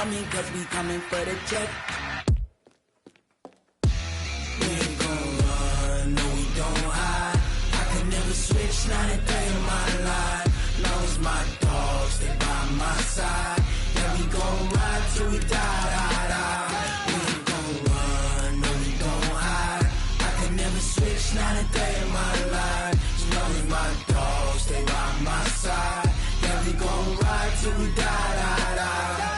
coming, cause we coming for the check. We ain't gon' run, no we don't hide. I can never switch, not a day in my life. Long as my dogs stay by my side. Yeah, we gon' ride till we die, die, die. We ain't gon' run, no we don't hide. I can never switch, not a day in my life. As long as my dogs stay by my side. Yeah, we gon' ride till we die, die, die.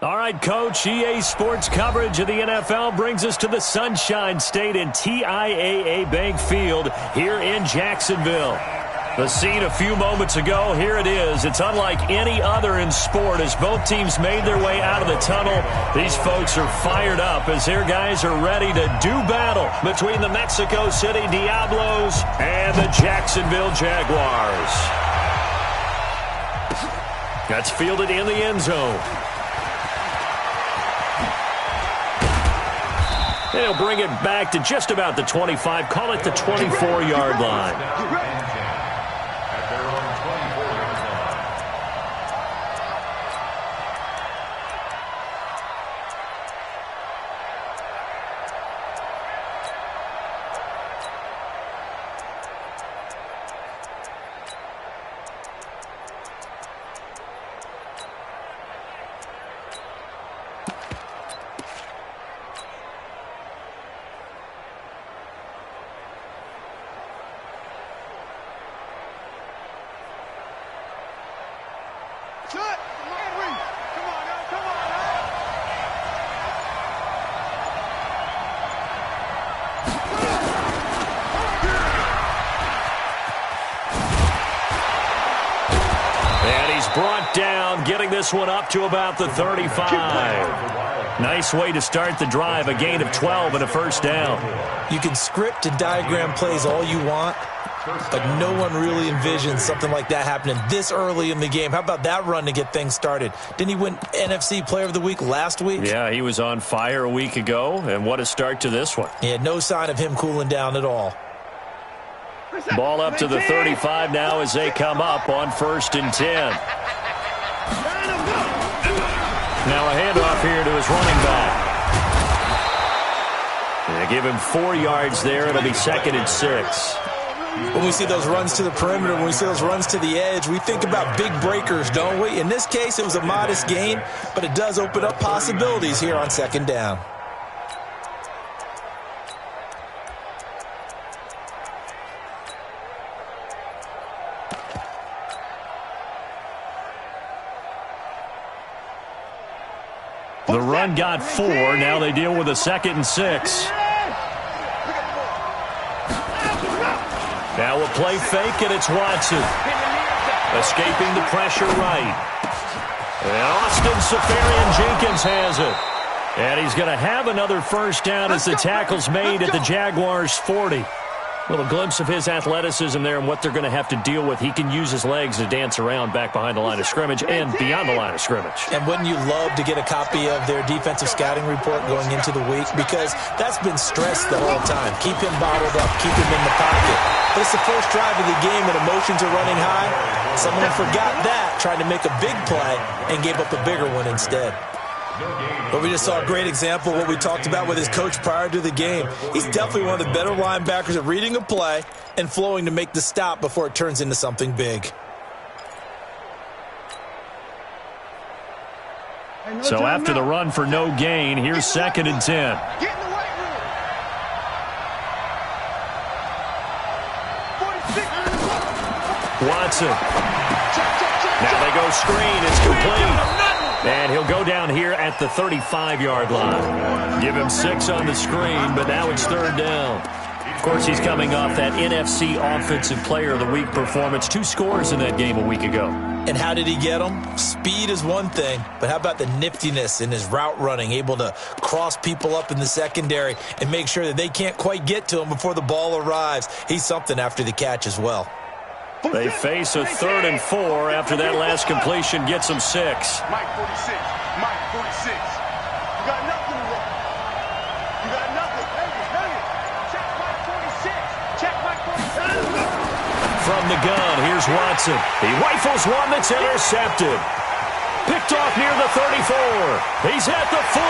All right, Coach, EA Sports coverage of the NFL brings us to the Sunshine State and TIAA Bank Field here in Jacksonville. The scene a few moments ago, here it is. It's unlike any other in sport as both teams made their way out of the tunnel. These folks are fired up as their guys are ready to do battle between the Mexico City Diablos and the Jacksonville Jaguars. That's fielded in the end zone. They'll bring it back to just about the 25, call it the 24-yard line. Brought down, getting this one up to about the 35. Nice way to start the drive, a gain of 12 and a first down. You can script and diagram plays all you want, but no one really envisions something like that happening this early in the game. How about that run to get things started? Didn't he win NFC Player of the Week last week? Yeah, he was on fire a week ago, and what a start to this one. Yeah, no sign of him cooling down at all. Ball up to the 35 now as they come up on 1st and 10. Now a handoff here to his running back. They give him 4 yards there. It'll be 2nd and 6. When we see those runs to the perimeter, when we see those runs to the edge, we think about big breakers, don't we? In this case, it was a modest gain, but it does open up possibilities here on 2nd down. The run got 4. Now they deal with a 2nd and 6. Now a play fake, and it's Watson. Escaping the pressure right. And Austin Seferian-Jenkins has it. And he's going to have another first down as the tackle's made at the Jaguars' 40. Little glimpse of his athleticism there and what they're going to have to deal with. He can use his legs to dance around back behind the line of scrimmage and beyond the line of scrimmage. And wouldn't you love to get a copy of their defensive scouting report going into the week? Because that's been stressed the whole time. Keep him bottled up. Keep him in the pocket. But it's the first drive of the game and emotions are running high. Someone forgot that, tried to make a big play, and gave up a bigger one instead. But we just saw a great example of what we talked about with his coach prior to the game. He's definitely one of the better linebackers at reading a play and flowing to make the stop before it turns into something big. So after the run for no gain, here's 2nd and 10. Watson. Now they go screen. It's complete. And he'll go down here at the 35-yard line. Give him 6 on the screen, but now it's 3rd down. Of course, he's coming off that NFC Offensive Player of the Week performance. 2 scores in that game a week ago. And how did he get them? Speed is one thing, but how about the niftiness in his route running, able to cross people up in the secondary and make sure that they can't quite get to him before the ball arrives. He's something after the catch as well. They face a 3rd and 4 after that last completion gets them 6. Mike 46. Mike 46. You got nothing to run. You got nothing. Check Mike 46. Check Mike 46. From the gun, here's Watson. He rifles one that's intercepted. Picked off near the 34. He's at the 40. 20.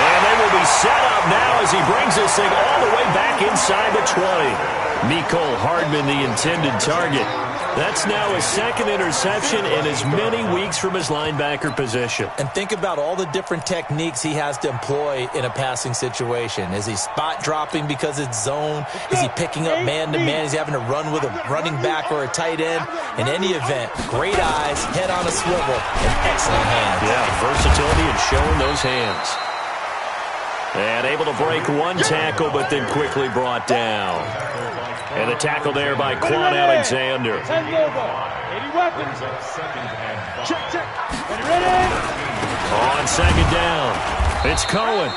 And they will be set up now as he brings this thing all the way back inside the 20. Mecole Hardman, the intended target. That's now his 2nd interception in as many weeks from his linebacker position. And think about all the different techniques he has to employ in a passing situation. Is he spot dropping because it's zone? Is he picking up man-to-man? Is he having to run with a running back or a tight end? In any event, great eyes, head on a swivel, and excellent hands. Yeah, versatility and showing those hands. And able to break one tackle, but then quickly brought down. And the tackle there by Quan Alexander. On 2nd down, it's Cohen.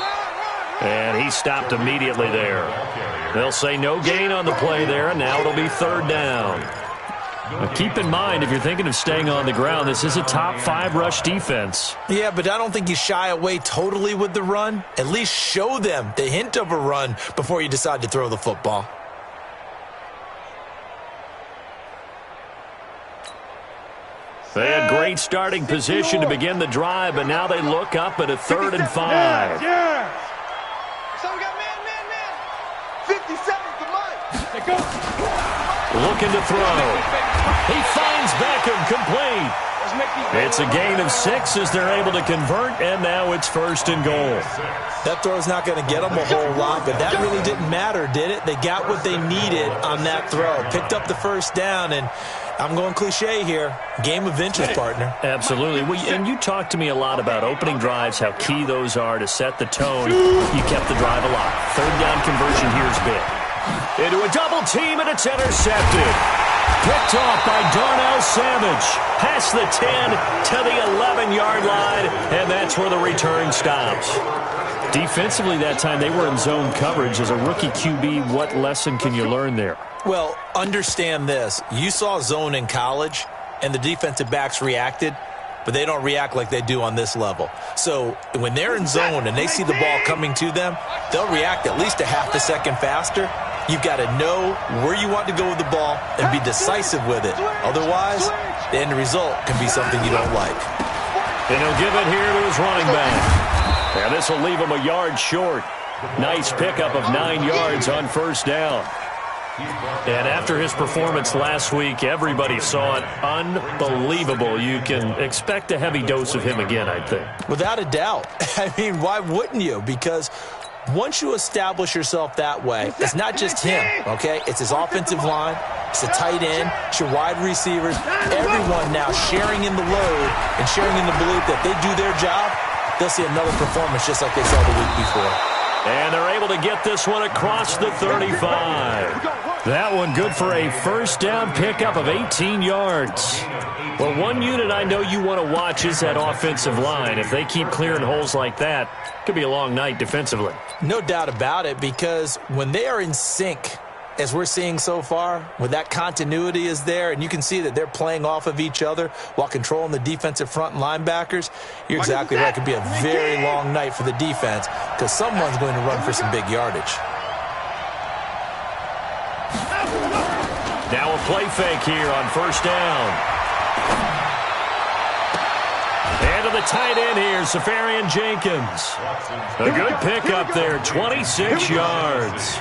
And he stopped immediately there. They'll say no gain on the play there, and now it'll be 3rd down. Now keep in mind, if you're thinking of staying on the ground, this is a top 5 rush defense. Yeah, but I don't think you shy away totally with the run. At least show them the hint of a run before you decide to throw the football. They had great starting position to begin the drive, but now they look up at a 3rd and 5. Yeah. So we got man. 50 seconds to Mike. Go. Looking to throw. He finds Beckham complete. It's a gain of 6 as they're able to convert, and now it's 1st and goal. That throw's not going to get them a whole lot, but that really didn't matter, did it? They got what they needed on that throw. Picked up the 1st down, and I'm going cliche here. Game of inches, partner. Absolutely. And you talked to me a lot about opening drives, how key those are to set the tone. You kept the drive alive. 3rd down conversion here is big. Into a double team, and it's intercepted. Picked off by Darnell Savage. Past the 10 to the 11-yard line, and that's where the return stops. Defensively that time, they were in zone coverage. As a rookie QB, what lesson can you learn there? Well, understand this. You saw zone in college, and the defensive backs reacted, but they don't react like they do on this level. So when they're in zone and they see the ball coming to them, they'll react at least a half a second faster. You've got to know where you want to go with the ball and be decisive with it. Otherwise, the end result can be something you don't like. And he'll give it here to his running back. And this will leave him a yard short. Nice pickup of 9 yards on 1st down. And after his performance last week, everybody saw it. Unbelievable. You can expect a heavy dose of him again, I think. Without a doubt. I mean, why wouldn't you? Because once you establish yourself that way, it's not just him, okay? It's his offensive line, it's the tight end, it's your wide receivers, everyone now sharing in the load and sharing in the belief that they do their job, they'll see another performance just like they saw the week before. And they're able to get this one across the 35. That one good for a first down pickup of 18 yards. Well, one unit I know you want to watch is that offensive line. If they keep clearing holes like that, it could be a long night defensively. No doubt about it, because when they are in sync, as we're seeing so far, when that continuity is there, and you can see that they're playing off of each other while controlling the defensive front and linebackers, you're exactly right. It could be a very long night for the defense because someone's going to run for some big yardage. Now a play fake here on first down. And to the tight end here, Safarian Jenkins. A good pickup there, 26 yards.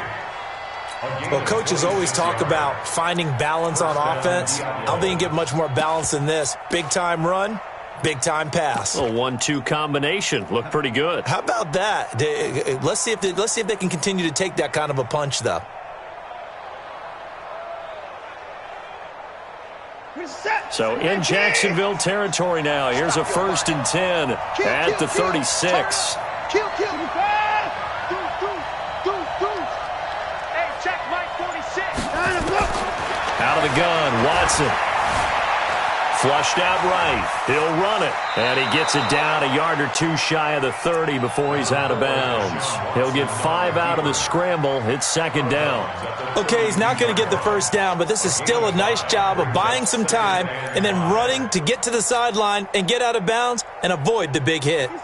Well, coaches always talk about finding balance on offense. I don't think you can get much more balance than this. Big-time run, big-time pass. A 1-2 combination. Looked pretty good. How about that? Let's see if they can continue to take that kind of a punch, though. So in Jacksonville territory now. Here's a 1st and 10 at the 36. Kill. Hey, check Mike 46. Out of the gun, Watson. Flushed out right. He'll run it. And he gets it down a yard or two shy of the 30 before he's out of bounds. He'll get 5 out of the scramble. It's 2nd down. Okay, he's not going to get the first down, but this is still a nice job of buying some time and then running to get to the sideline and get out of bounds and avoid the big hit. Go.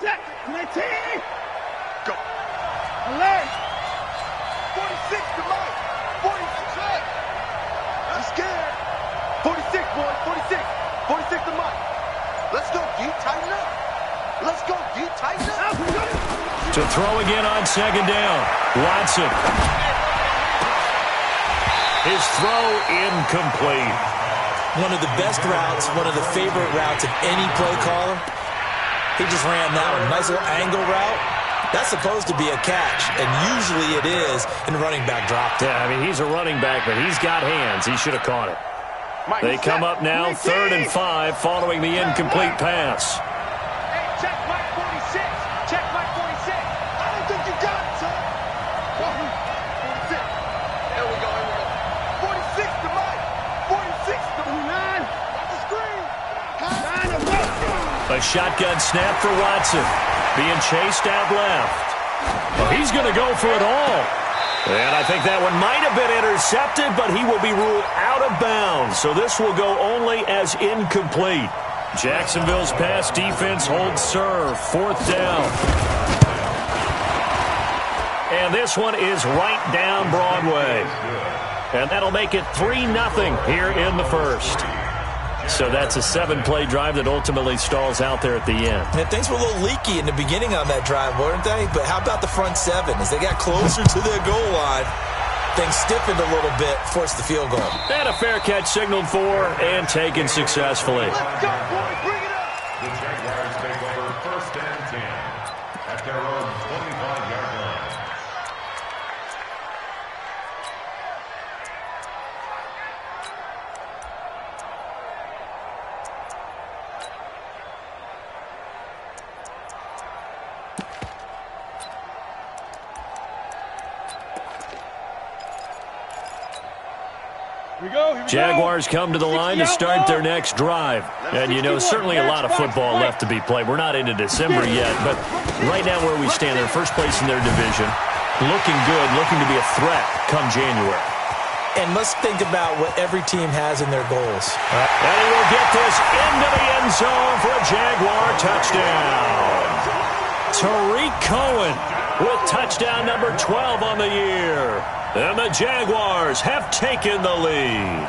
Alert. 46 to Mike. 46. I'm scared. 46, boy. 46. 46 to Mike. Let's go, D. Tighten up. Let's go, D. Tighten up. To throw again on 2nd down. Watson. His throw incomplete. One of the best routes, one of the favorite routes of any play caller. He just ran that one. Nice little angle route. That's supposed to be a catch, and usually it is, and the running back dropped it. Yeah, I mean, he's a running back, but he's got hands. He should have caught it. They come up now 3rd and 5 following the incomplete pass. Hey, check Mike 46. Check Mike 46. I don't think you got it, son. 46. There we go. 46 to Mike. 46 to 9. Got the screen. A shotgun snap for Watson. Being chased out left. Well, he's going to go for it all. And I think that one might have been intercepted, but he will be ruled out of bounds. So this will go only as incomplete. Jacksonville's pass defense holds serve. 4th down. And this one is right down Broadway. And that'll make it 3-0 here in the first. So that's a 7-play drive that ultimately stalls out there at the end. And things were a little leaky in the beginning on that drive, weren't they? But how about the front 7? As they got closer to their goal line, things stiffened a little bit, forced the field goal. And a fair catch signaled for and taken successfully. Let's go, boy. Bring it up. The Jaguars take over 1st and 10 at their own 25-yard line. Jaguars come to the line to start their next drive. And, you know, certainly a lot of football left to be played. We're not into December yet, but right now where we stand, they're first place in their division. Looking good, looking to be a threat come January. And let's think about what every team has in their goals. And he will get this into the end zone for a Jaguar touchdown. Tariq Cohen with touchdown number 12 on the year. And the Jaguars have taken the lead.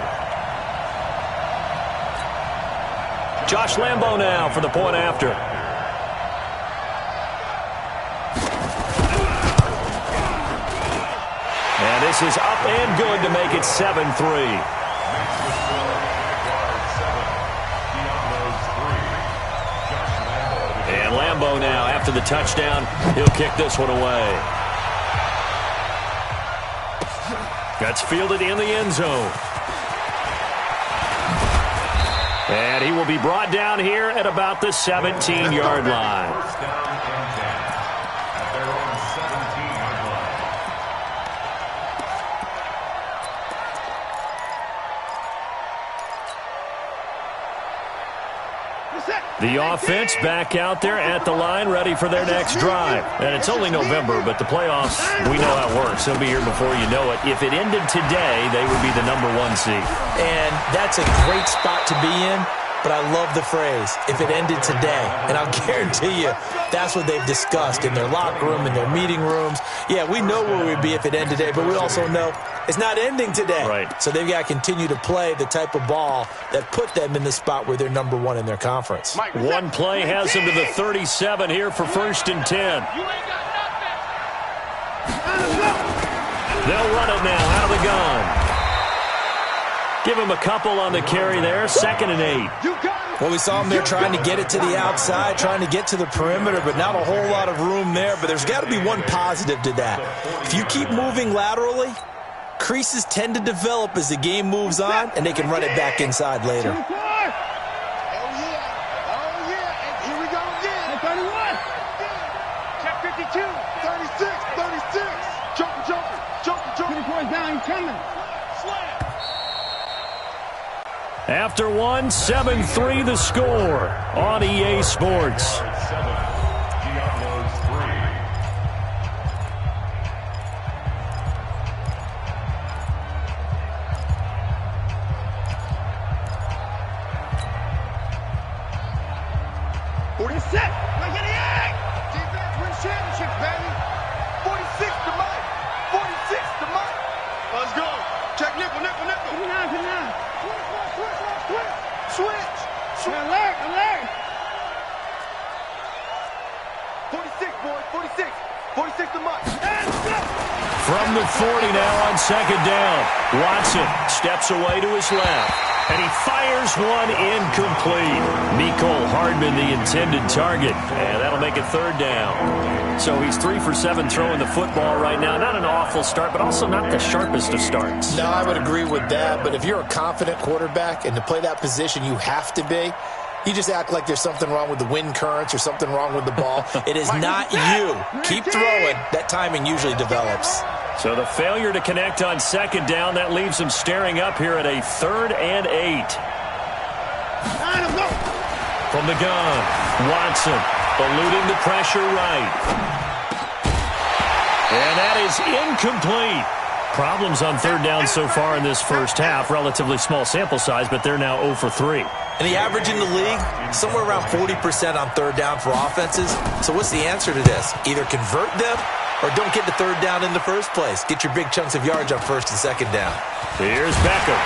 Josh Lambo now for the point after. And this is up and good to make it 7-3. And Lambo now, after the touchdown, he'll kick this one away. That's fielded in the end zone. And he will be brought down here at about the 17-yard line. The offense back out there at the line, ready for their next drive. And it's only November, but the playoffs, we know how it works. They'll be here before you know it. If it ended today, they would be the #1 seed. And that's a great spot to be in. But I love the phrase, if it ended today. And I'll guarantee you, that's what they've discussed in their locker room, in their meeting rooms. Yeah, we know where we'd be if it ended today, but we also know it's not ending today. Right. So they've got to continue to play the type of ball that put them in the spot where they're #1 in their conference. One play has them to the 37 here for 1st and 10. They'll run it now out of the gun. Give him a couple on the carry there, 2nd and 8. Well, we saw them there trying to get it to the outside, trying to get to the perimeter, but not a whole lot of room there. But there's got to be one positive to that. If you keep moving laterally, creases tend to develop as the game moves on, and they can run it back inside later. Oh, yeah. And here we go again. 31. Check 52. 36. Joker. 24 down, he's coming. After one, 7-3 the score on EA Sports. Defense wins championships, baby. 46 to Mike. 46 to Mike. Let's go. Check nickel. Switch. Alert. 46, boys. 46 to Mike. From the 40 now on 2nd down. Watson steps away to his left. And he fires one incomplete. Mecole Hardman, the intended target. And that'll make it 3rd down. So he's 3 for 7 throwing the football right now. Not an awful start, but also not the sharpest of starts. No, I would agree with that. But if you're a confident quarterback and to play that position you have to be, you just act like there's something wrong with the wind currents or something wrong with the ball. It is not you. Keep throwing. That timing usually develops. So the failure to connect on 2nd down, that leaves him staring up here at a 3rd and 8. From the gun, Watson eluding the pressure right. And that is incomplete. Problems on 3rd down so far in this first half. Relatively small sample size, but they're now 0 for 3. And the average in the league, somewhere around 40% on 3rd down for offenses. So what's the answer to this? Either convert them or don't get the 3rd down in the first place. Get your big chunks of yards on 1st and 2nd down. Here's Beckham.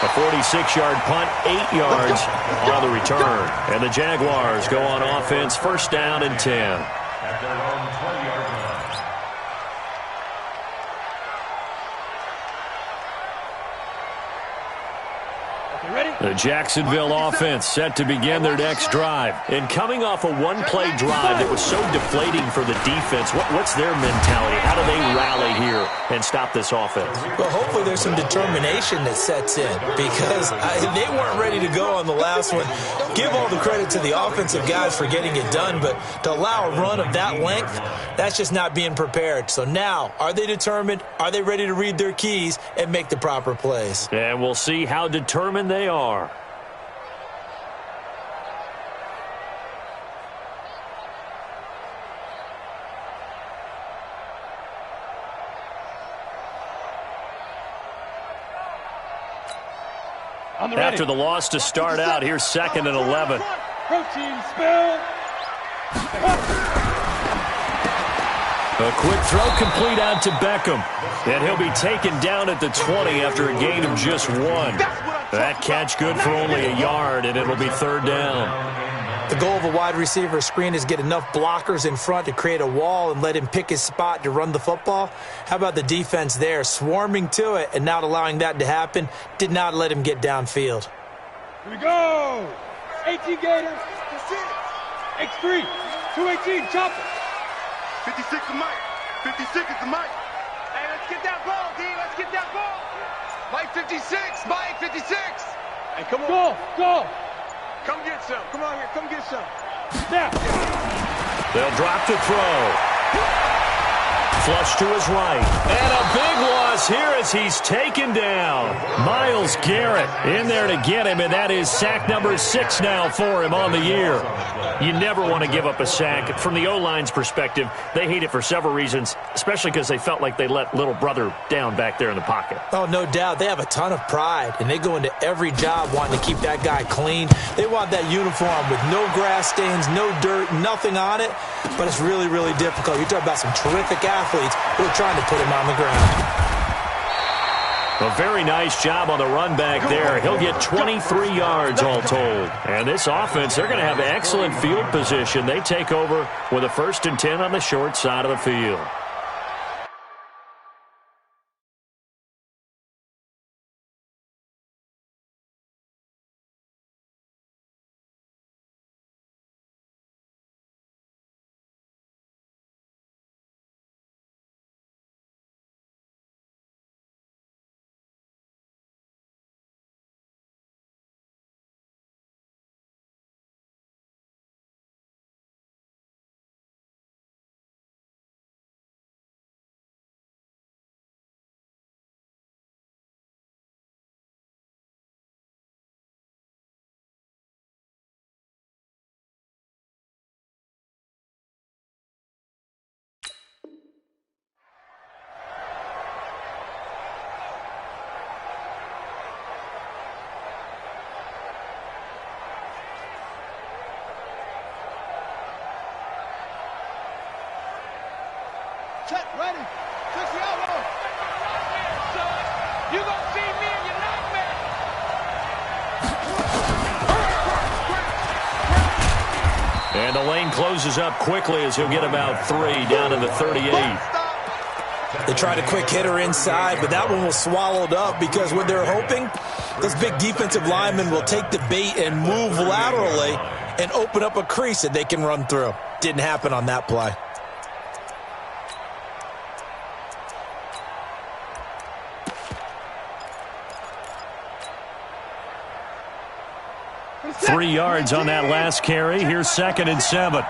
A 46-yard punt, 8 yards on the return. And the Jaguars go on offense, 1st down and 10. At their own 20-yard line. The Jacksonville offense set to begin their next drive. And coming off a one-play drive that was so deflating for the defense, what's their mentality? How do they rally here and stop this offense? Well, hopefully there's some determination that sets in because they weren't ready to go on the last one. Give all the credit to the offensive guys for getting it done, but to allow a run of that length, that's just not being prepared. So now, are they determined? Are they ready to read their keys and make the proper plays? And we'll see how determined they are. After the loss to start out, here's 2nd and 11. Protein spill. A quick throw complete out to Beckham. And he'll be taken down at the 20 after a gain of just 1. That catch good for only a yard, and it'll be 3rd down. The goal of a wide receiver screen is get enough blockers in front to create a wall and let him pick his spot to run the football. How about the defense there, swarming to it and not allowing that to happen? Did not let him get downfield. Here we go. 18 Gators. X3. 218. Chopper. 56 to Mike. 56 is the Mike. Hey, let's get that ball, D. Let's get that ball. Mike 56. Mike 56. Hey, come on. Go. Come get some. Come on here. Come get some. Now. They'll drop to throw. flush to his right. And a big loss here as he's taken down. Myles Garrett in there to get him, and that is sack number 6 now for him on the year. You never want to give up a sack. From the O-line's perspective, they hate it for several reasons, especially because they felt like they let little brother down back there in the pocket. Oh, no doubt. They have a ton of pride, and they go into every job wanting to keep that guy clean. They want that uniform with no grass stains, no dirt, nothing on it, but it's really, really difficult. You're talking about some terrific athletes who are trying to put him on the ground. A very nice job on the run back there. He'll get 23 yards all told. And this offense, they're going to have excellent field position. They take over with a 1st and 10 on the short side of the field. Check, ready. 60 elbow. You gonna see me in your nightmare. And the lane closes up quickly as he'll get about 3 down to the 38. They tried a quick hitter inside, but that one was swallowed up because what they're hoping, this big defensive lineman will take the bait and move laterally and open up a crease that they can run through. Didn't happen on that play. Three yards on that last carry. Here's 2nd and 7.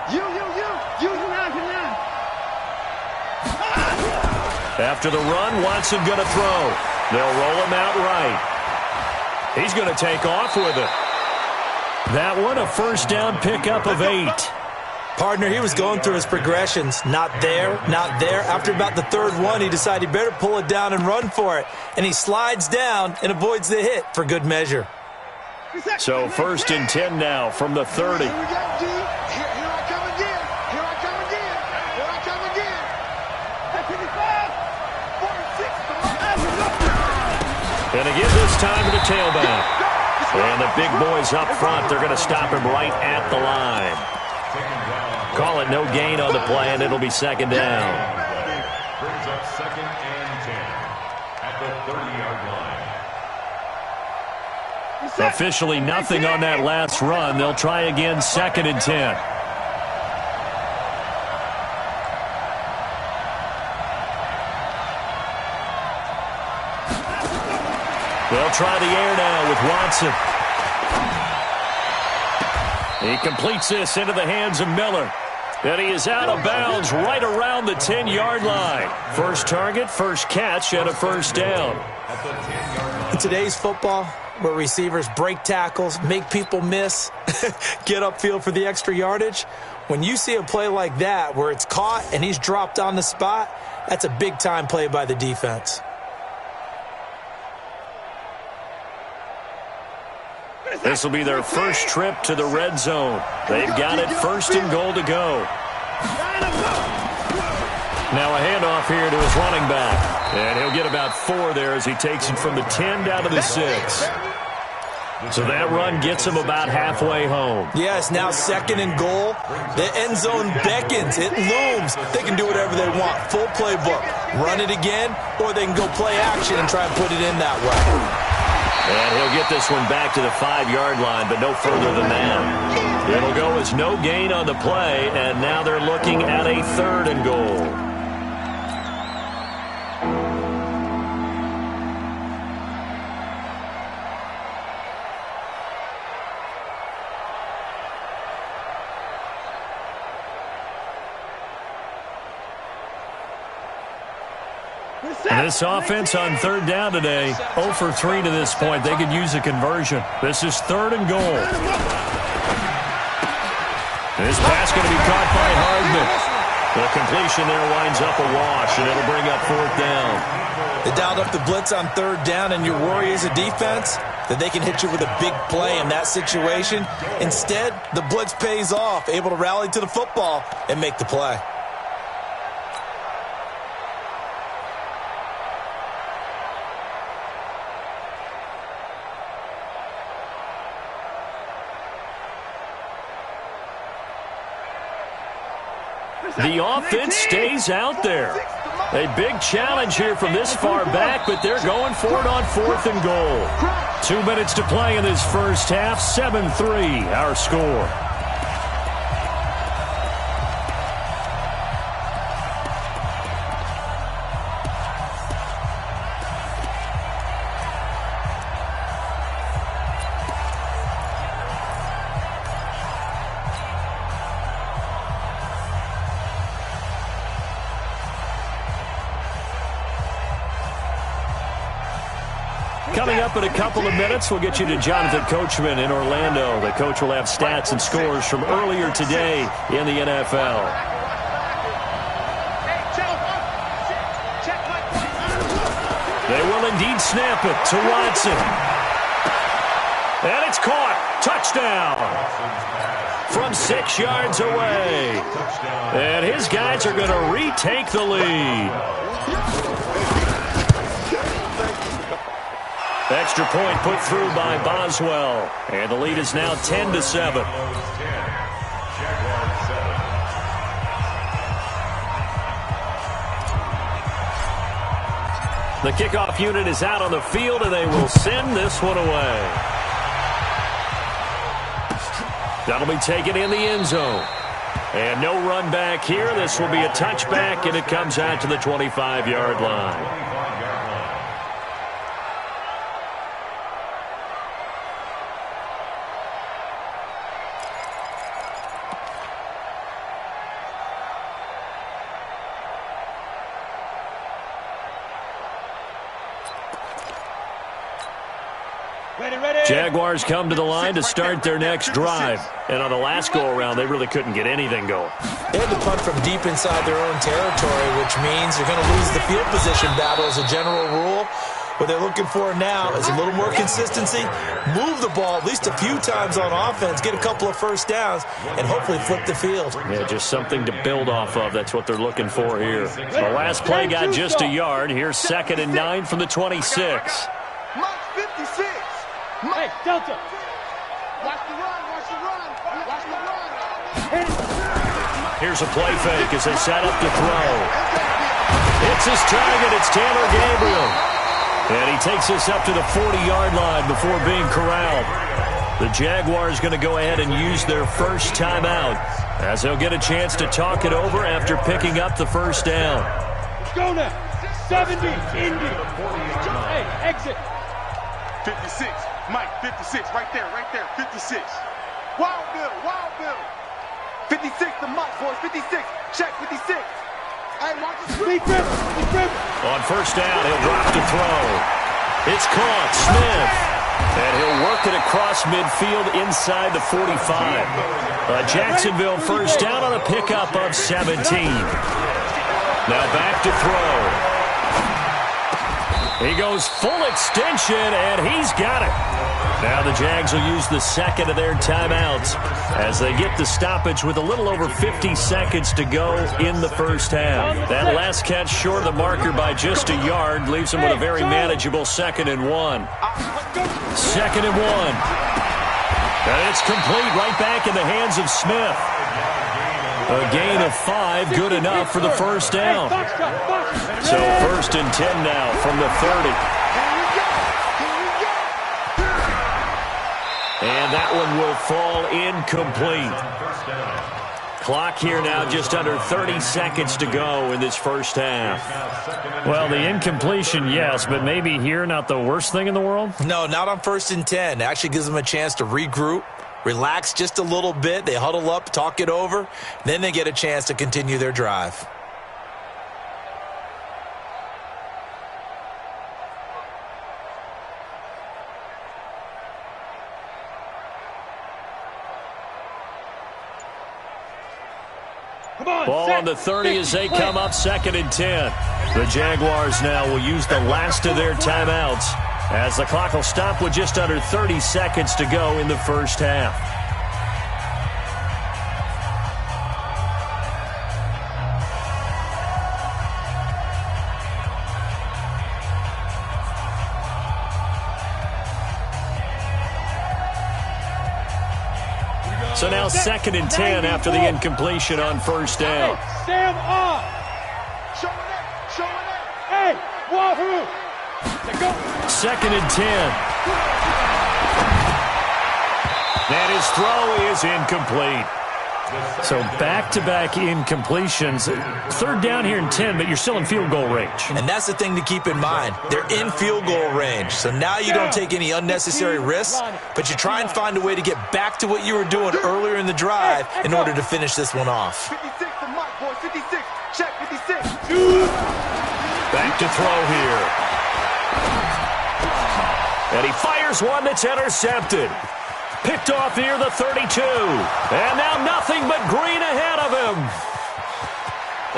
After the run, Watson going to throw. They'll roll him out right. He's going to take off with it. That one, a 1st down pickup of 8. Partner, he was going through his progressions. Not there, not there. After about the 3rd one, he decided he better pull it down and run for it. And he slides down and avoids the hit for good measure. So 1st and 10 now from the 30. Here I come again. Here I come again. Here I come again. 55, 46. And again this time to the tailback. And the big boys up front, they're going to stop him right at the line. Call it no gain on the play, and it'll be 2nd down. Brings up 2nd and 10 at the 30-yard line. Officially nothing on that last run. They'll try again 2nd and 10. They'll try the air now with Watson. He completes this into the hands of Miller. And he is out of bounds right around the 10-yard line. First target, first catch, and a 1st down. In today's football, where receivers break tackles, make people miss, get upfield for the extra yardage, when you see a play like that where it's caught and he's dropped on the spot, that's a big-time play by the defense. This will be their first trip to the red zone. They've got it 1st and goal to go. Now a handoff here to his running back. And he'll get about 4 there as he takes it from the 10 down to the 6. So that run gets him about halfway home. Yes, now 2nd and goal. The end zone beckons. It looms. They can do whatever they want. Full playbook. Run it again, or they can go play action and try and put it in that way. And he'll get this one back to the 5-yard line, but no further than that. It'll go as no gain on the play, and now they're looking at a 3rd and goal. And this offense on third down today, 0 for 3 to this point. They could use a conversion. This is 3rd and goal. This pass going to be caught by Hardman. The completion there winds up a wash, and it'll bring up 4th down. They dialed up the blitz on 3rd down, and your worry as a defense that they can hit you with a big play in that situation. Instead, the blitz pays off, able to rally to the football and make the play. The offense stays out there. A big challenge here from this far back, but they're going for it on 4th and goal. 2 minutes to play in this first half. 7-3, our score. Coming up in a couple of minutes, we'll get you to Jonathan Coachman in Orlando. The coach will have stats and scores from earlier today in the NFL. They will indeed snap it to Watson. And it's caught. Touchdown. From 6 yards away. And his guys are going to retake the lead. Extra point put through by Boswell. And the lead is now 10-7. The kickoff unit is out on the field, and they will send this one away. That'll be taken in the end zone. And no run back here. This will be a touchback, and it comes out to the 25-yard line. Jaguars come to the line to start their next drive. And on the last go-around, they really couldn't get anything going. They had to punt from deep inside their own territory, which means you're going to lose the field position battle as a general rule. What they're looking for now is a little more consistency, move the ball at least a few times on offense, get a couple of first downs, and hopefully flip the field. Yeah, just something to build off of. That's what they're looking for here. The last play got just a yard. Here's 2nd and 9 from the 26. Hey, Delta. Watch the run, watch the run, watch the run. Here's a play fake as they set up to throw. It's his target. It's Taylor Gabriel. And he takes us up to the 40-yard line before being corralled. The Jaguars going to go ahead and use their first timeout as they'll get a chance to talk it over after picking up the first down. Let's go now. 70, Indy. Hey, exit. 56. Mike, 56, right there, 56. Wild Bill. 56 to Mike, boys, 56. Check, 56. Hey, watch the speed grip. On first down, he'll drop to throw. It's caught, Smith. And he'll work it across midfield inside the 45. Jacksonville first down on a pickup of 17. Now back to throw. He goes full extension, and he's got it. Now the Jags will use the second of their timeouts as they get the stoppage with a little over 50 seconds to go in the first half. That last catch short of the marker by just a yard leaves them with a very manageable 2nd and 1. 2nd and 1. And it's complete right back in the hands of Smith. A gain of 5, good enough for the first down. So 1st and 10 now from the 30. And that one will fall incomplete. Clock here now just under 30 seconds to go in this first half. Well, the incompletion, yes, but maybe here not the worst thing in the world? No, not on 1st and 10. It actually gives them a chance to regroup, relax just a little bit. They huddle up, talk it over. Then they get a chance to continue their drive. Ball on the 30 as they come up 2nd and 10. The Jaguars now will use the last of their timeouts as the clock will stop with just under 30 seconds to go in the first half. So now 2nd and 10 after the incompletion on first down. Hey, Sam off. Show it. Hey, wahoo. Go. 2nd and 10. And his throw is incomplete. So back-to-back incompletions. 3rd down here in 10, but you're still in field goal range. And that's the thing to keep in mind. They're in field goal range. So now you don't take any unnecessary risks, but you try and find a way to get back to what you were doing earlier in the drive in order to finish this one off. 56 for Mike, boy. 56. Check 56. Back to throw here. And he fires one that's intercepted. Picked off near the 32. And now nothing but green ahead of him.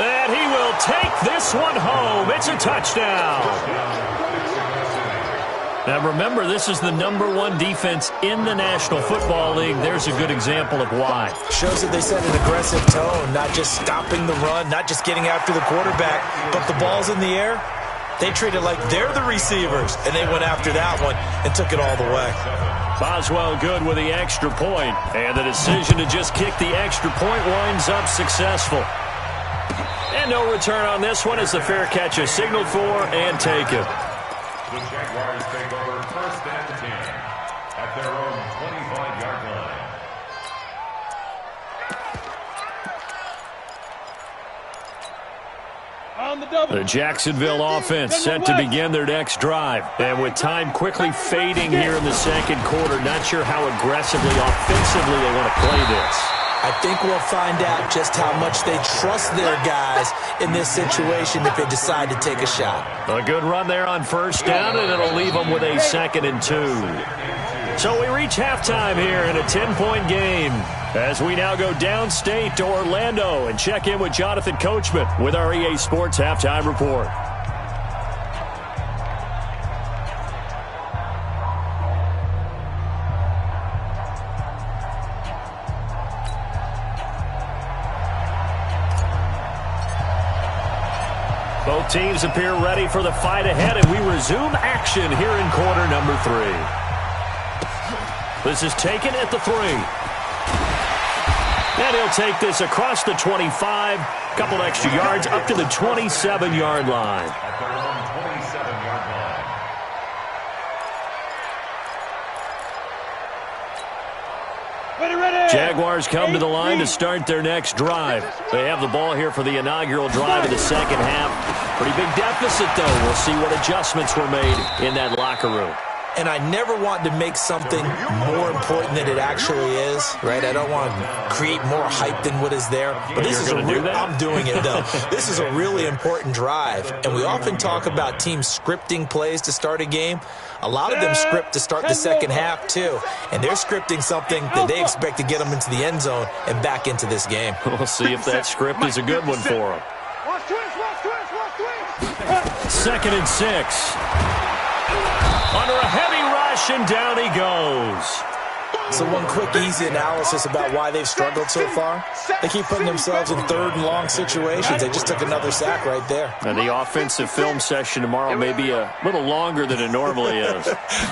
And he will take this one home. It's a touchdown. Now remember, this is the #1 defense in the National Football League. There's a good example of why. Shows that they set an aggressive tone, not just stopping the run, not just getting after the quarterback, but the ball's in the air. They treat it like they're the receivers, and they went after that one and took it all the way. Boswell good with the extra point, and the decision to just kick the extra point winds up successful. And no return on this one as the fair catch is signaled for and taken. The Jaguars take over 1st and 10 at their own 25-yard line. The Jacksonville offense set to begin their next drive. And with time quickly fading here in the 2nd quarter, not sure how aggressively, offensively they want to play this. I think we'll find out just how much they trust their guys in this situation if they decide to take a shot. A good run there on first down, and it'll leave them with a 2nd and 2. So we reach halftime here in a 10-point game as we now go downstate to Orlando and check in with Jonathan Coachman with our EA Sports Halftime Report. Both teams appear ready for the fight ahead, and we resume action here in quarter number 3. This is taken at the 3. And he'll take this across the 25, couple extra yards up to the 27-yard line. At their own 27-yard line. Jaguars come to the line to start their next drive. They have the ball here for the inaugural drive of the 2nd half. Pretty big deficit, though. We'll see what adjustments were made in that locker room. And I never want to make something more important than it actually is, right? I don't want to create more hype than what is there. But this is I'm doing it, though. This is a really important drive. And we often talk about teams scripting plays to start a game. A lot of them script to start the 2nd half, too. And they're scripting something that they expect to get them into the end zone and back into this game. We'll see if that script is a good one for them. 2nd and 6. Under a heavy rush, and down he goes. So one quick, easy analysis about why they've struggled so far. They keep putting themselves in 3rd and long situations. They just took another sack right there. And the offensive film session tomorrow may be a little longer than it normally is.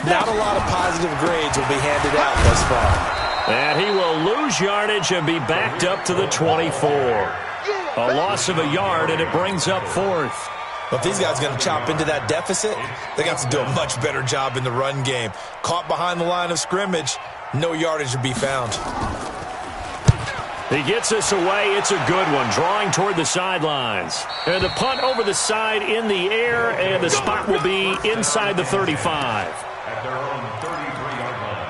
Not a lot of positive grades will be handed out thus far. And he will lose yardage and be backed up to the 24. A loss of a yard, and it brings up 4th. But if these guys are going to chop into that deficit, they got to do a much better job in the run game. Caught behind the line of scrimmage, no yardage to be found. He gets us away. It's a good one, drawing toward the sidelines. And the punt over the side in the air, and the spot will be inside the 35. At their own 33-yard line.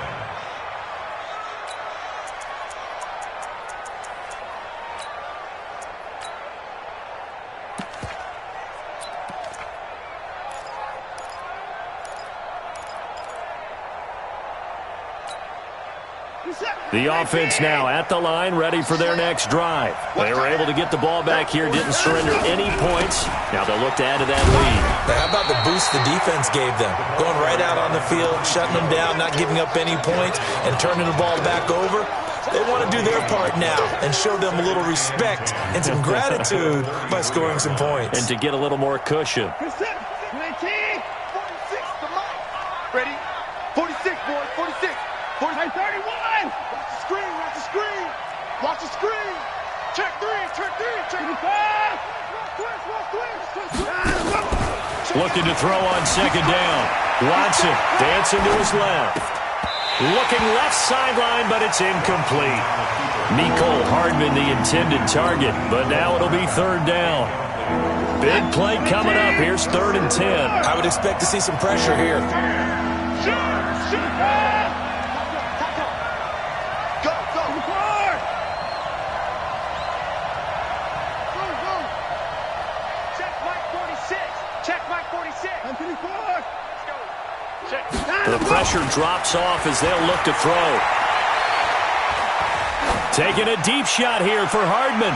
The offense now at the line, ready for their next drive. They were able to get the ball back here, didn't surrender any points. Now they'll look to add to that lead. How about the boost the defense gave them? Going right out on the field, shutting them down, not giving up any points, and turning the ball back over. They want to do their part now and show them a little respect and some gratitude by scoring some points. And to get a little more cushion. 46 to Mike. Ready? 46, boys. 46. 46. 31. Watch the screen. Watch the screen. Watch the screen. Check three. Check three. Check five. Looking to throw on second down. Watson dancing to his left. Looking left sideline, but it's incomplete. Mecole Hardman, the intended target, but now it'll be third down. Big play coming up. Here's 3rd and 10. I would expect to see some pressure here. Go, go. Check Mike 46. Check Mike 46. The pressure drops off as they'll look to throw. Taking a deep shot here for Hardman.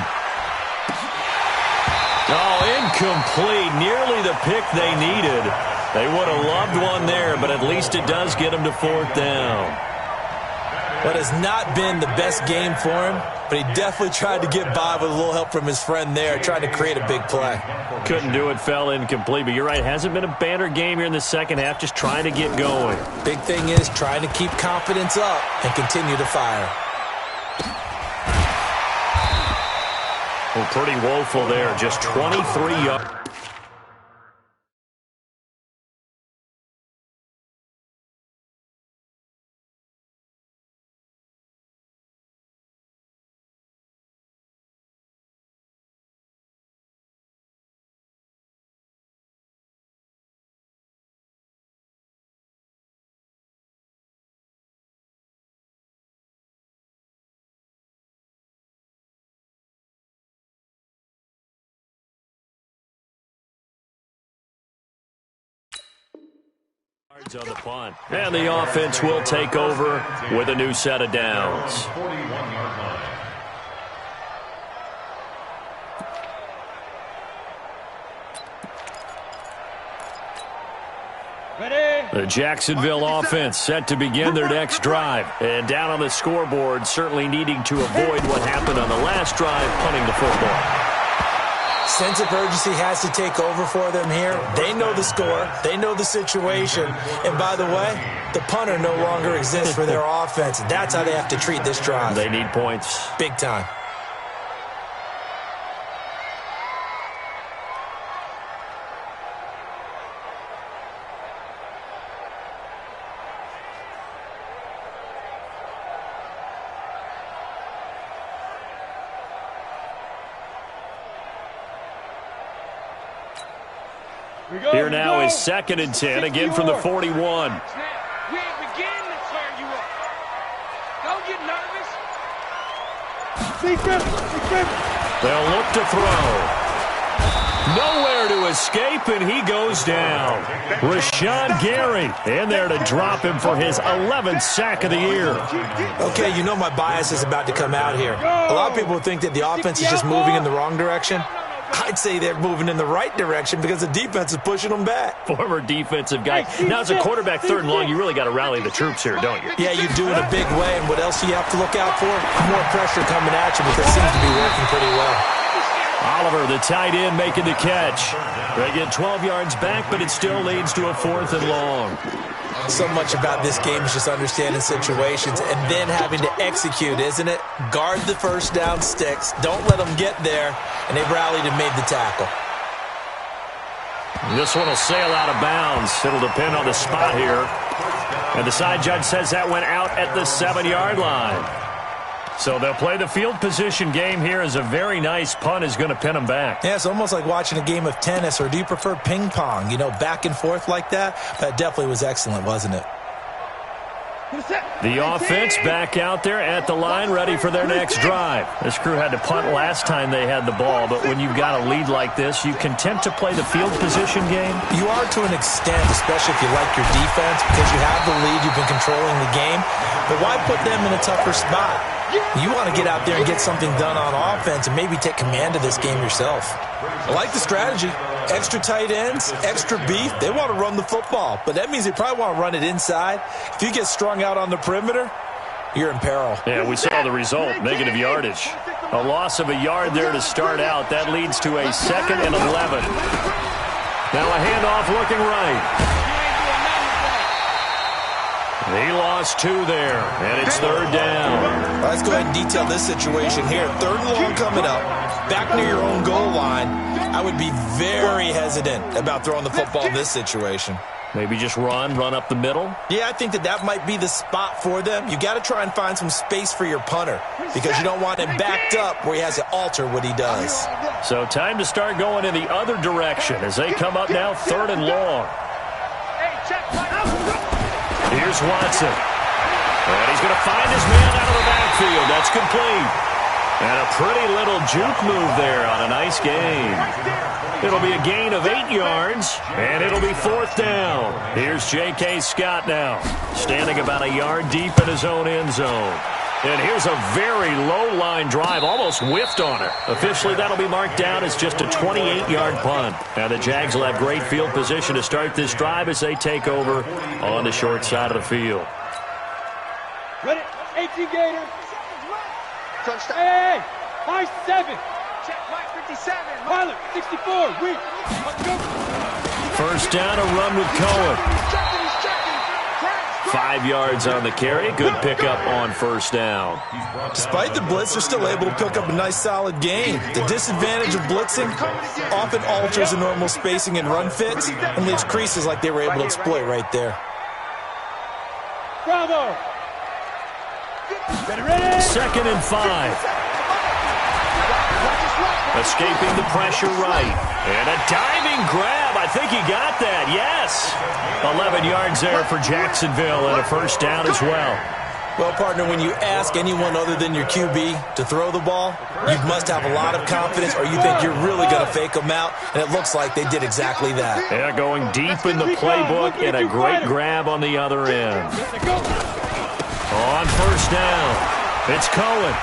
Oh, incomplete. Nearly the pick they needed. They would have loved one there, but at least it does get them to 4th down. What has not been the best game for him, but he definitely tried to get by with a little help from his friend there, trying to create a big play. Couldn't do it, fell incomplete, but you're right, hasn't been a banner game here in the second half, just trying to get going. Big thing is trying to keep confidence up and continue to fire. Well, pretty woeful there, just 23 yards. On the punt. And the offense will take over with a new set of downs. 41-yard line. The Jacksonville offense set to begin their next drive. And down on the scoreboard, certainly needing to avoid what happened on the last drive, punting the football. Sense of urgency has to take over for them here. They know the score. They know the situation. And by the way, the punter no longer exists for their offense. That's how they have to treat this drive. They need points. Big time. Here now is 2nd and 10, again from the 41. We ain't beginning to turn you up. Don't get nervous. They'll look to throw. Nowhere to escape, and he goes down. Rashawn Gary in there to drop him for his 11th sack of the year. Okay, you know my bias is about to come out here. A lot of people think that the offense is just moving in the wrong direction. I'd say they're moving in the right direction because the defense is pushing them back. Former defensive guy. Now, as a quarterback 3rd and long, you really got to rally the troops here, don't you? Yeah, you do in a big way. And what else do you have to look out for? More pressure coming at you, but that seems to be working pretty well. Oliver, the tight end, making the catch. They get 12 yards back, but it still leads to a 4th and long. So much about this game is just understanding situations and then having to execute, isn't it? Guard the first down sticks. Don't let them get there. And they rallied and made the tackle. This one will sail out of bounds. It'll depend on the spot here. And the side judge says that went out at the 7-yard line. So they'll play the field position game here as a very nice punt is going to pin them back. Yeah, it's almost like watching a game of tennis, or do you prefer ping pong? You know, back and forth like that? That definitely was excellent, wasn't it? The offense back out there at the line, ready for their next drive. This crew had to punt last time they had the ball, but when you've got a lead like this, you content to play the field position game? You are to an extent, especially if you like your defense, because you have the lead, you've been controlling the game. But why put them in a tougher spot? You want to get out there and get something done on offense and maybe take command of this game yourself. I like the strategy. Extra tight ends, extra beef. They want to run the football, but that means they probably want to run it inside. If you get strung out on the perimeter, you're in peril. Yeah, we saw the result, negative yardage. A loss of a yard there to start out. That leads to a 2nd and 11. Now a handoff looking right. He lost 2 there, and it's 3rd down. Let's go ahead and detail this situation here. 3rd and long coming up, back near your own goal line. I would be very hesitant about throwing the football in this situation. Maybe just run up the middle? Yeah, I think that might be the spot for them. You got to try and find some space for your punter because you don't want him backed up where he has to alter what he does. So time to start going in the other direction as they come up now 3rd and long. Here's Watson. And he's going to find his man out of the backfield. That's complete. And a pretty little juke move there on a nice game. It'll be a gain of 8 yards, and it'll be 4th down. Here's J.K. Scott now, standing about a yard deep in his own end zone. And here's a very low-line drive, almost whiffed on it. Officially, that'll be marked down as just a 28-yard punt. And the Jags will have great field position to start this drive as they take over on the short side of the field. Ready? 18 Gator. Touchdown. Hey, Mike 7. Check Mike 57. Pilot 64. Weak. Let's go. 1st down, a run with Cohen. 5 yards on the carry. Good pickup on 1st down. Despite the blitz, they're still able to pick up a nice solid gain. The disadvantage of blitzing often alters the normal spacing and run fits and leaves creases like they were able to exploit right there. Bravo. 2nd and 5. Escaping the pressure right. And a diving grab. I think he got that. Yes. 11 yards there for Jacksonville and a 1st down as well. Well, partner, when you ask anyone other than your QB to throw the ball, you must have a lot of confidence or you think you're really going to fake them out, and it looks like they did exactly that. Yeah, going deep in the playbook and a great grab on the other end. On 1st down, it's Cohen.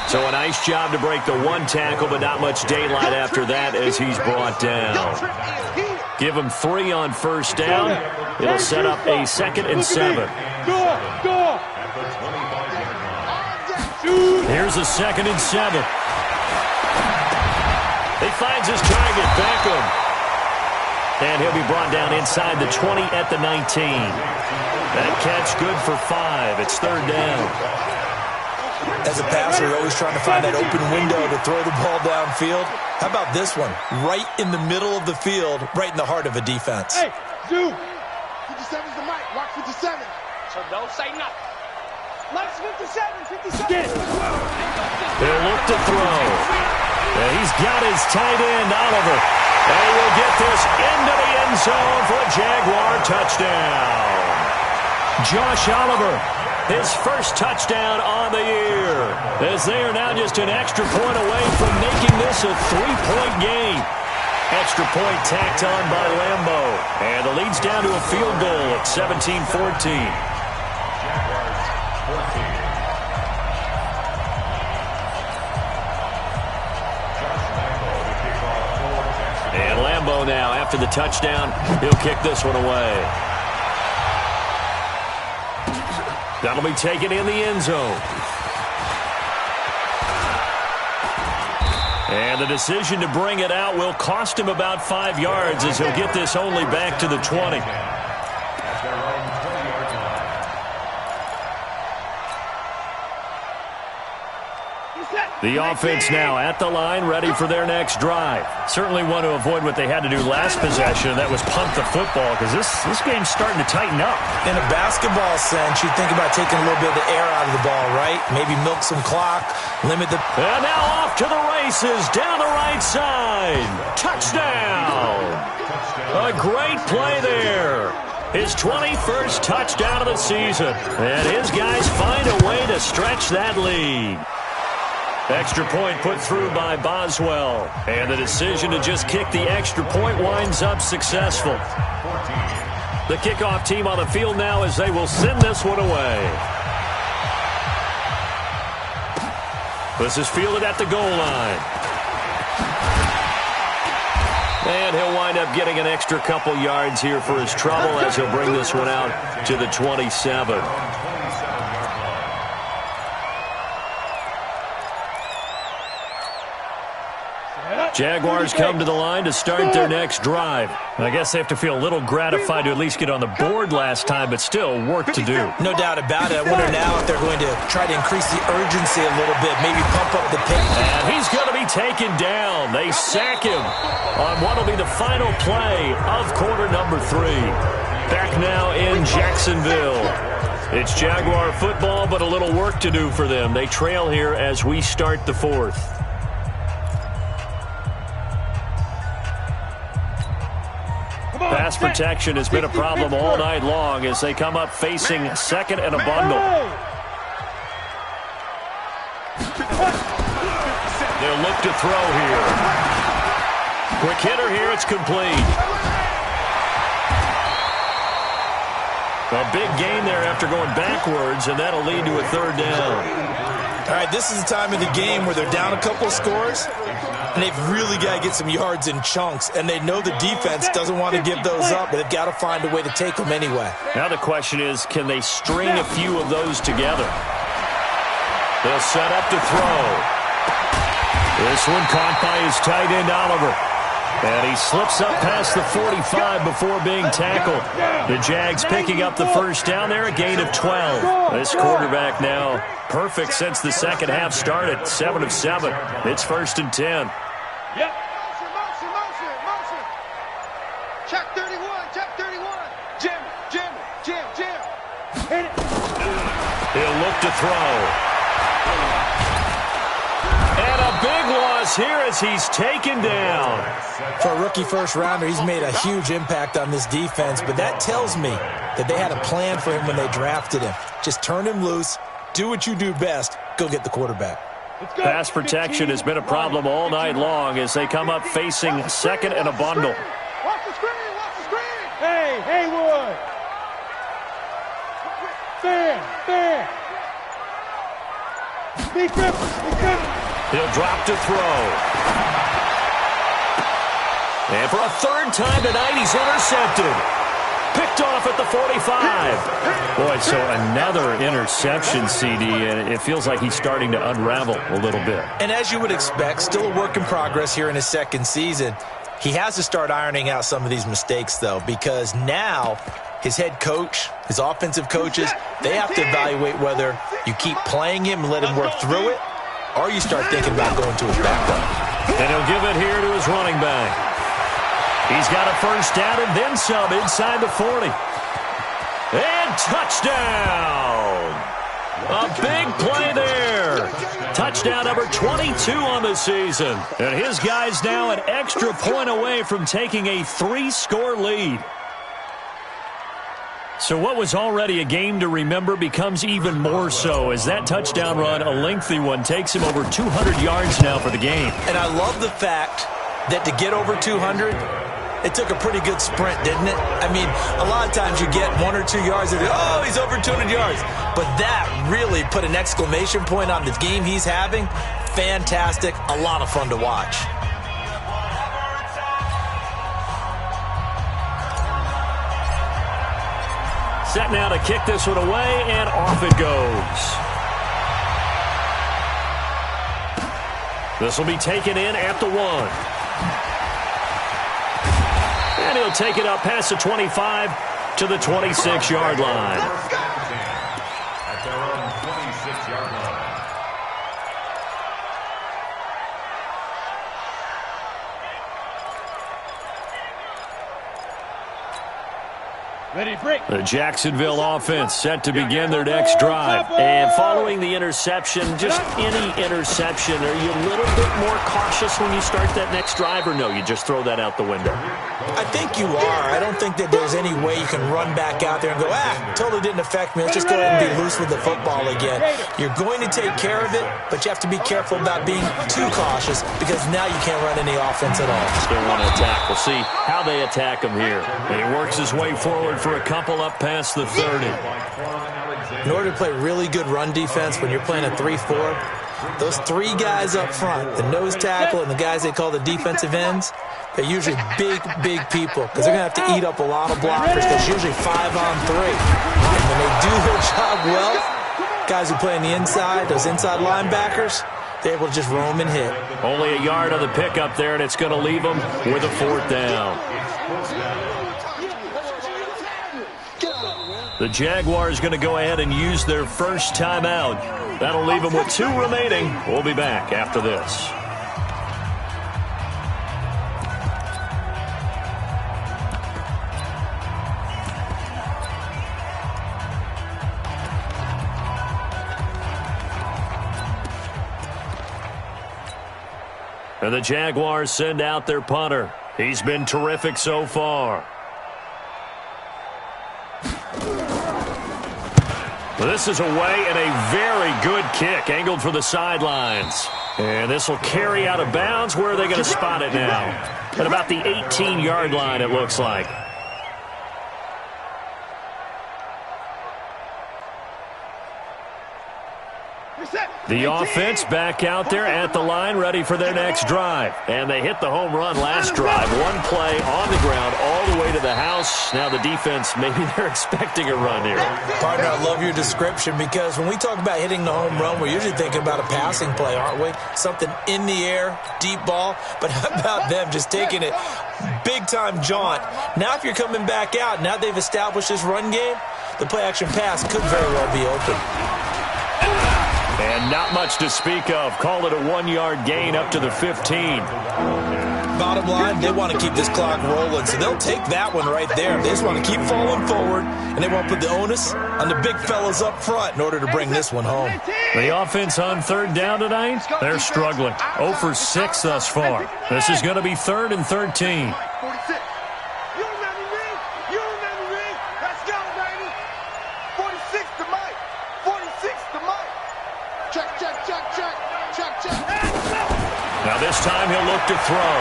So a nice job to break the 1 tackle, but not much daylight after that as he's brought down. Give him 3 on 1st down. It'll set up a 2nd and 7. Here's a 2nd and 7. He finds his target, Beckham. And he'll be brought down inside the 20 at the 19. That catch good for 5. It's 3rd down. As a passer, you're always trying to find that open window to throw the ball downfield. How about this one? Right in the middle of the field, right in the heart of a defense. Hey, Zoo. 57's the mic. Watch 57. So don't say nothing. Mike's 57. They'll look to throw. And he's got his tight end, Oliver. And he will get this into the end zone for a Jaguar touchdown. Josh Oliver, his 1st touchdown on the year, as they are now just an extra point away from making this a 3-point game. Extra point tacked on by Lambo, and the lead's down to a field goal at 17-14. And Lambo now, after the touchdown, he'll kick this one away. That'll be taken in the end zone. And the decision to bring it out will cost him about 5 yards as he'll get this only back to the 20. The offense now at the line, ready for their next drive. Certainly want to avoid what they had to do last possession, and that was punt the football, because this game's starting to tighten up. In a basketball sense, you think about taking a little bit of the air out of the ball, right? Maybe milk some clock, limit the... And now off to the races, down the right side. Touchdown! A great play there. His 21st touchdown of the season. And his guys find a way to stretch that lead. Extra point put through by Boswell. And the decision to just kick the extra point winds up successful. The kickoff team on the field now as they will send this one away. This is fielded at the goal line. And he'll wind up getting an extra couple yards here for his trouble as he'll bring this one out to the 27. Jaguars come to the line to start their next drive. I guess they have to feel a little gratified to at least get on the board last time, but still work to do. No doubt about it. I wonder now if they're going to try to increase the urgency a little bit, maybe pump up the pace. And he's going to be taken down. They sack him on what will be the final play of quarter number 3. Back now in Jacksonville. It's Jaguar football, but a little work to do for them. They trail here as we start the 4th. Pass protection has been a problem all night long as they come up facing second and a bundle. They'll look to throw here. Quick hitter here, it's complete. A big gain there after going backwards, and that'll lead to a 3rd down. All right, this is the time of the game where they're down a couple of scores, and they've really got to get some yards in chunks, and they know the defense doesn't want to give those up, but they've got to find a way to take them anyway. Now the question is, can they string a few of those together? They'll set up to throw. This one caught by his tight end, Oliver. And he slips up past the 45 before being tackled. The Jags picking up the first down there, a gain of 12. This quarterback now perfect since the second half started, 7 of 7. It's 1st and 10. Yep. Motion. Check 31. Jim. Hit it. He'll look to throw. And a big loss here as he's taken down. For a rookie first-rounder, he's made a huge impact on this defense, but that tells me that they had a plan for him when they drafted him. Just turn him loose, do what you do best, go get the quarterback. Pass protection has been a problem all night long as they come up facing second and a bundle. Watch the screen. Hey, Haywood. Fair. Be careful. He'll drop to throw. And for a 3rd time tonight, he's intercepted. Picked off at the 45. Boy, so another interception, CD, and it feels like he's starting to unravel a little bit. And as you would expect, still a work in progress here in his 2nd season. He has to start ironing out some of these mistakes, though, because now his head coach, his offensive coaches, they have to evaluate whether you keep playing him and let him work through it, or you start thinking about going to his backup. And he'll give it here to his running back. He's got a first down and then some inside the 40. And touchdown! A big play there. Touchdown number 22 on the season. And his guys now an extra point away from taking a 3-score lead. So what was already a game to remember becomes even more so as that touchdown run, a lengthy one, takes him over 200 yards now for the game. And I love the fact that to get over 200, it took a pretty good sprint, didn't it? I mean, a lot of times you get 1 or 2 yards and oh, he's over 200 yards. But that really put an exclamation point on the game he's having. Fantastic. A lot of fun to watch. Set now to kick this one away, and off it goes. This will be taken in at the 1. And he'll take it up past the 25 to the 26-yard line. At their own 26-yard line. The Jacksonville offense set to begin their next drive. And following the interception, just any interception, are you a little bit more cautious when you start that next drive, or no, you just throw that out the window? I think you are. I don't think that there's any way you can run back out there and go, totally didn't affect me. Let's just go ahead and be loose with the football again. You're going to take care of it, but you have to be careful about being too cautious because now you can't run any offense at all. Still want to attack. We'll see how they attack him here. And he works his way forward for a couple up past the 30. In order to play really good run defense when you're playing a 3-4, those three guys up front, the nose tackle and the guys they call the defensive ends, they're usually big people because they're going to have to eat up a lot of blockers because usually 5-on-3. And when they do their job well, guys who play on the inside, those inside linebackers, they're able to just roam and hit. Only a yard on the pickup there, and it's going to leave them with a 4th down. The Jaguars going to go ahead and use their first timeout. That'll leave them with 2 remaining. We'll be back after this. And the Jaguars send out their punter. He's been terrific so far. This is away and a very good kick angled for the sidelines. And this will carry out of bounds. Where are they going to spot it now? At about the 18-yard line, it looks like. The offense back out there at the line, ready for their next drive. And they hit the home run last drive. One play on the ground all the way to the house. Now the defense, maybe they're expecting a run here. Partner, I love your description because when we talk about hitting the home run, we're usually thinking about a passing play, aren't we? Something in the air, deep ball. But how about them just taking it big-time jaunt? Now if you're coming back out, now they've established this run game, the play-action pass could very well be open. And not much to speak of. Call it a 1-yard gain up to the 15. Bottom line, they want to keep this clock rolling, so they'll take that one right there. They just want to keep falling forward, and they want to put the onus on the big fellas up front in order to bring this one home. The offense on 3rd down tonight, they're struggling. 0 for 6 thus far. This is going to be 3rd and 13. Now this time he'll look to throw.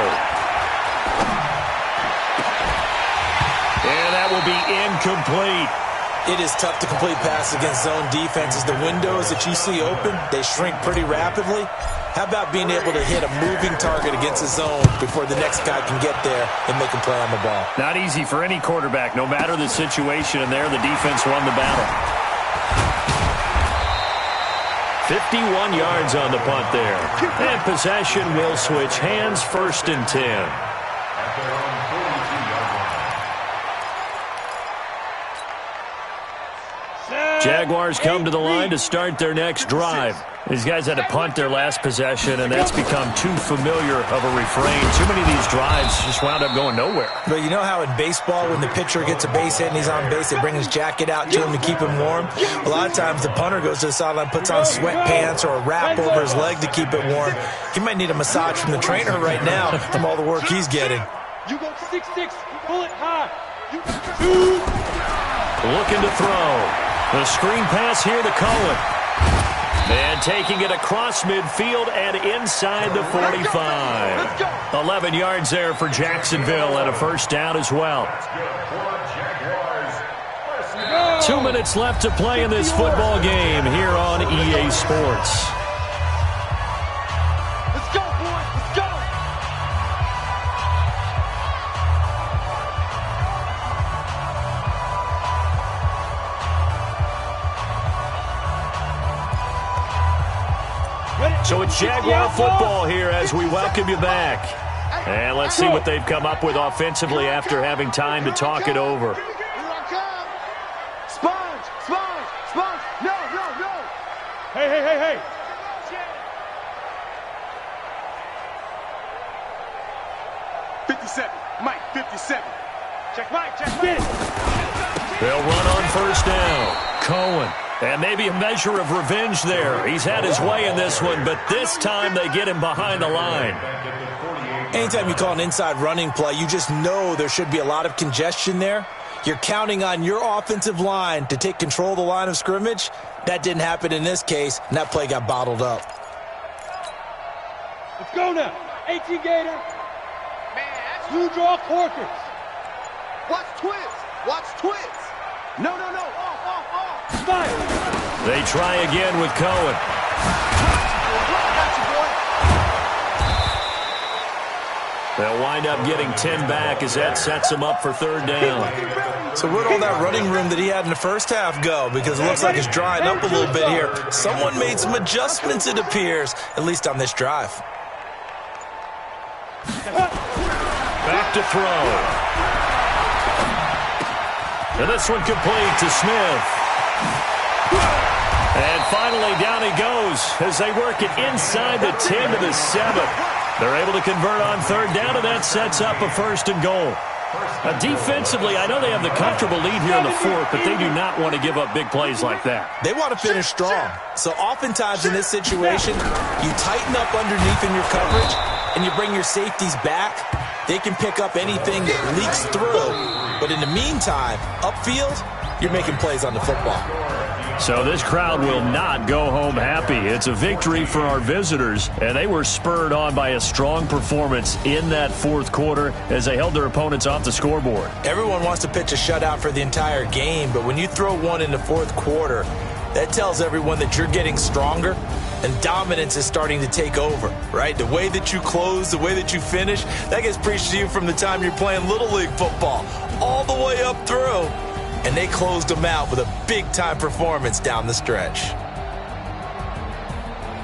And that will be incomplete. It is tough to complete passes against zone defenses. The windows that you see open, they shrink pretty rapidly. How about being able to hit a moving target against a zone before the next guy can get there and make a play on the ball? Not easy for any quarterback, no matter the situation. And there, the defense won the battle. 51 yards on the punt there. And possession will switch hands, 1st and 10. Jaguars come to the line to start their next drive. These guys had to punt their last possession, and that's become too familiar of a refrain. Too many of these drives just wound up going nowhere. But you know how in baseball, when the pitcher gets a base hit and he's on base, they bring his jacket out to him to keep him warm? A lot of times the punter goes to the sideline, puts on sweatpants or a wrap over his leg to keep it warm. He might need a massage from the trainer right now from all the work he's getting. You go 6'6", pull it high. Looking to throw. The screen pass here to Cohen. And taking it across midfield and inside the 45. 11 yards there for Jacksonville and a 1st down as well. 2 minutes left to play in this football game here on EA Sports. Let's go, boys. Let's go. So it's Jaguar football here as we welcome you back. And let's see what they've come up with offensively after having time to talk it over. Sponge! No! Hey. 57. Mike, 57. Check Mike. Get it. They'll run on first down. Cohen. And maybe a measure of revenge there. He's had his way in this one, but this time they get him behind the line. Anytime you call an inside running play, you just know there should be a lot of congestion there. You're counting on your offensive line to take control of the line of scrimmage. That didn't happen in this case, and that play got bottled up. Let's go now. 18 Gator. Blue draw Corkers. Watch twins. Watch twins. No. Off. Smile. They try again with Cohen. They'll wind up getting 10 back as that sets them up for third down. So where'd all that running room that he had in the first half go? Because it looks like it's drying up a little bit here. Someone made some adjustments, it appears, at least on this drive. Back to throw. And this one complete to Smith. And finally down he goes as they work it inside the 10 to the 7. They're able to convert on third down, and that sets up a first and goal. Defensively, I know they have the comfortable lead here in the fourth, but they do not want to give up big plays like that. They want to finish strong. So oftentimes in this situation, you tighten up underneath in your coverage, and you bring your safeties back. They can pick up anything that leaks through. But in the meantime, upfield, you're making plays on the football. So this crowd will not go home happy. It's a victory for our visitors, and they were spurred on by a strong performance in that fourth quarter as they held their opponents off the scoreboard. Everyone wants to pitch a shutout for the entire game, but when you throw one in the fourth quarter, that tells everyone that you're getting stronger and dominance is starting to take over, right? The way that you close, the way that you finish, that gets preached to you from the time you're playing Little League football all the way up through. And they closed them out with a big-time performance down the stretch.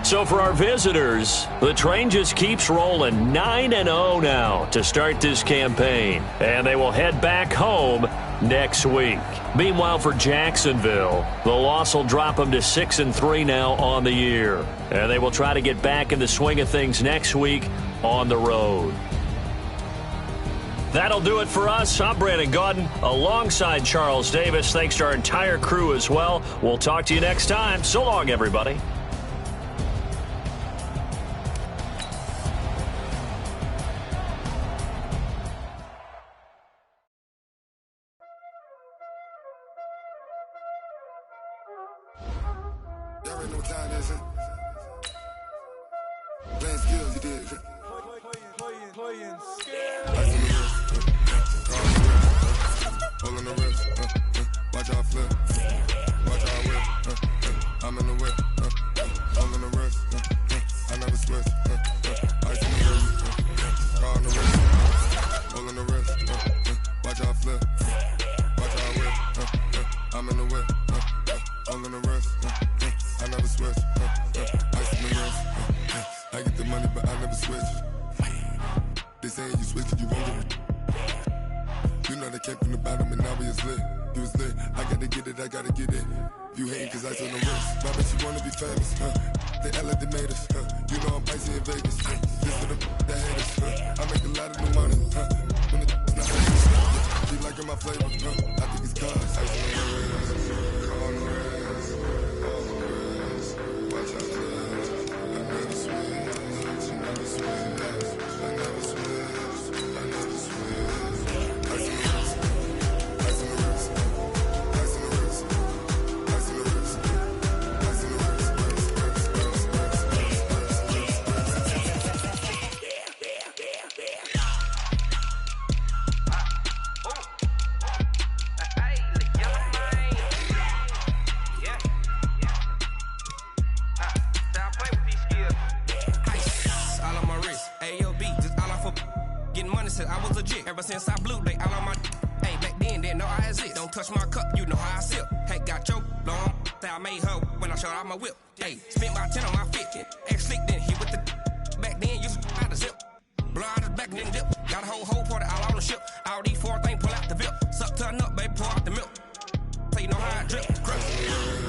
So for our visitors, the train just keeps rolling 9-0 now to start this campaign. And they will head back home next week. Meanwhile, for Jacksonville, the loss will drop them to 6-3 now on the year. And they will try to get back in the swing of things next week on the road. That'll do it for us. I'm Brandon Gaudin alongside Charles Davis. Thanks to our entire crew as well. We'll talk to you next time. So long, everybody. Y'all already know what time it is, huh? Playing skills, you did. Playing skills. All in the wrist, watch out flip, watch out whip, I'm in the whip, all in the wrist, I never switch, ice in the wrist, car on the wrist, all in the wrist, watch out flip, watch out whip, I'm in the whip, all in the wrist, I never switch, ice in the wrist, I get the money but I never switch, they saying you switch you won't get it. You know they came from the bottom and now we is lit. You was lit, I gotta get it, I gotta get it. You hating cause I on the wrist. My bitch, you wanna be famous, They Ella they made us, You know I'm icy in Vegas, This for the haters, I make a lot of new money, When it's not famous, She liking my flavor, I think it's cause I on the wrist, on the wrist, on the wrist. Watch out, please. I never switch, I never switch, I never switch, I never switch. Ever since I blew, they all on my. Hey, back then, didn't know I exist. Don't touch my cup, you know how I sip. Hey, got your long. I made her when I showed out my whip. Hey, spent about 10 on my fit. Ex-slick, then hit with the. Back then, used to out the zip. Blow out his back, then dip. Got a whole party all on the ship. All these four things, pull out the VIP. Suck to a nut, baby, pour out the milk. So you know how I drip. Crush.